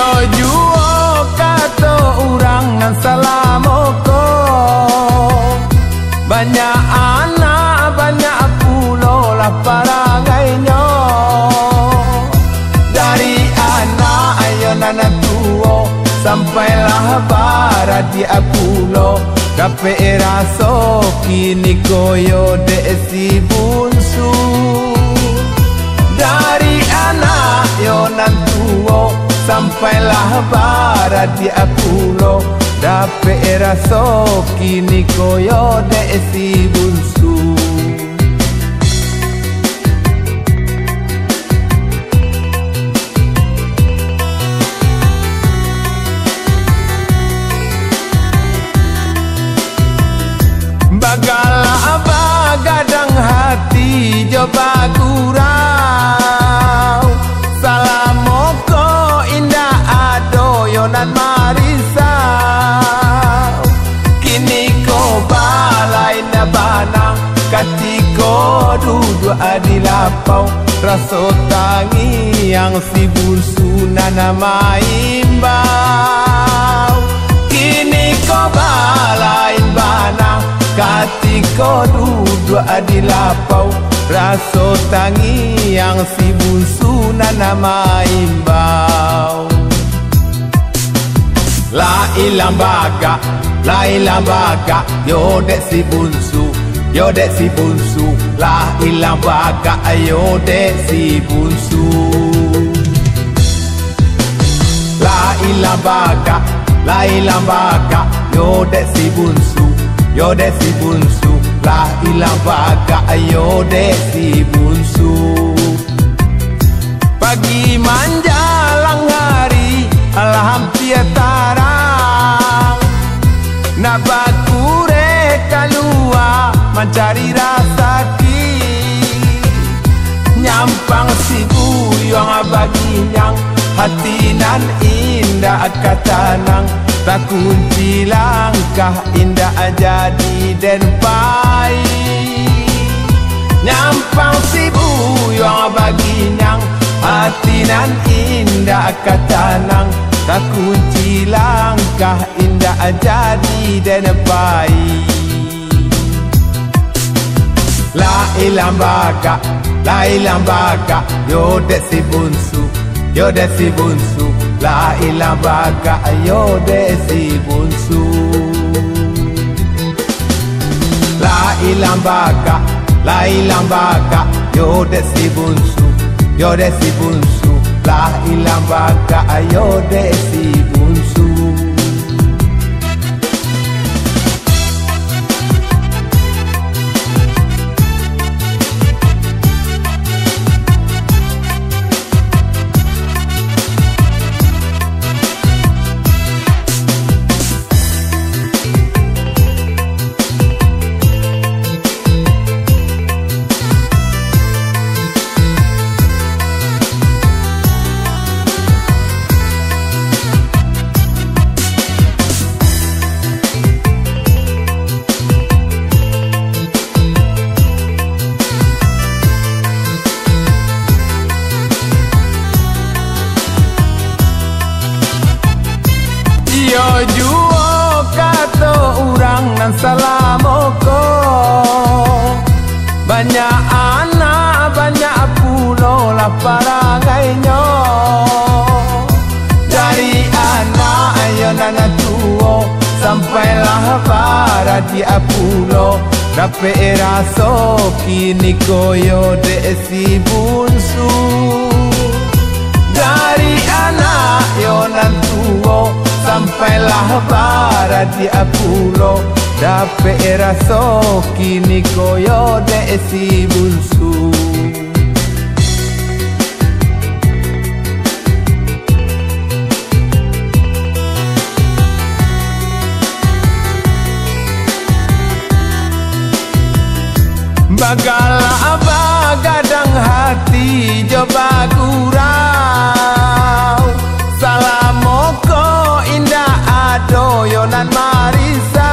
Yo juo kata orang nan salamoko, banyak anak banyak pulau lah parangainya. Dari anak ayo nana tuo sampailah barat dia pulau, kape raso kini koyo desi bunsu. Dari anak yo nan tuo sampailah barat dia pulau, dapat raso kini koyo desi bunsu. Bagalah bagadang hati coba gurau, salamoko indah adoyonan marisau. Kini ko balai na banang, katiko duduk adilapau, raso tangi yang si bunsu nana maimbau. Kini ko balai banang, katiko duduk adilapau, raso tangi yang si bunsu nana maimbau. La ilang baga, yo dek si bunsu, yo dek si bunsu. La ilang baga, yo dek si bunsu. La ilang baga, yo dek si bunsu, yo dek si bunsu. La ilang baga, yo dek si bunsu. Pagi menjelang hari alham tarang, nak bakure keluar mencari rasaki. Nyampang si buyong baginyang, hati nan indah katanang. Tak kunci langkah indah jadi dan baik. Nyampang si buyong baginyang, hati nan indah katanang. Tak kunci langkah indah jadi dan baik. La ilang baga, yo dek si bunsu, yo dek si bunsu. La ilang baga, yo dek si bunsu. La ilang baga, yo dek si bunsu, yo dek si bunsu. La ilang baga, yo dek si bunsu. Yo juo kata orang nan salamoko, banyak anak banyak pulau lah parangainya. Dari anak ayo nana tuo sampailah barat dia pulau, dapat raso kini koyo desi bunsu. Dari anak yo nan tuo sampailah barat dia pulau, dapat raso kini koyo desi bunsu. Bagalah bagadang hati coba gurau, salamoko indah adoyonan marisau.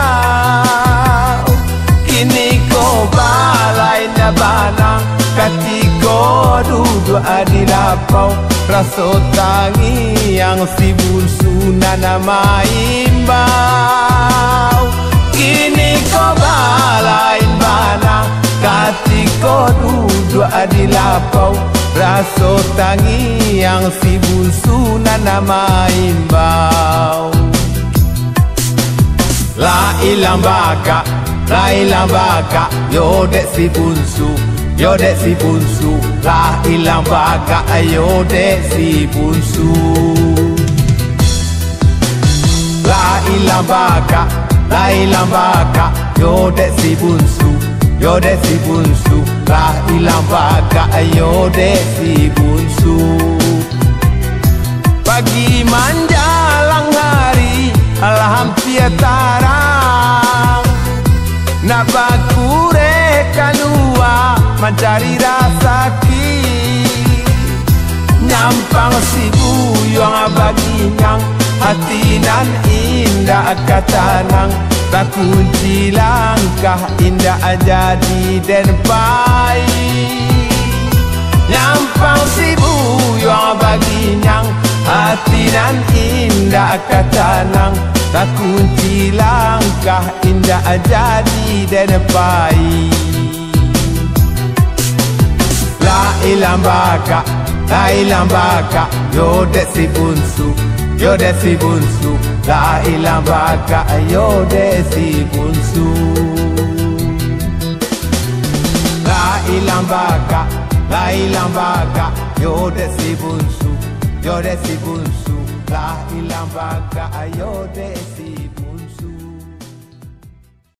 Kini ko balai na banang, katiko duduk adilapau, raso tangi yang si bungsu nana maimbau. Kini kau balain bana katiko duduk di lapau. Raso tangi yang si bungsu nana maimbau. La ilang baka, yo dek si bungsu, yo dek si bungsu. La ilang baka, yo dek si bungsu. La ilang baka, yo dek si bungsu, yo dek si bungsu. La ilang baka, yo dek si bungsu. Pagi menjelang hari, hampir tarang. Nak bakure kalua mencari rasaki. Nyampang si buyong baginyang hati nan indah katanang. Tak kunci langkah indah jadi dan baik. Nyampang si buyong baginyang hati nan indah katanang. Tak kunci langkah indah jadi dan baik. La ilang baka, yo dek si bungsu, yo dek si bungsu. La ilang baka, yo dek si bungsu. La ilang baka, yo dek si bungsu, yo dek si bungsu. La ilang baka, yo dek si bungsu.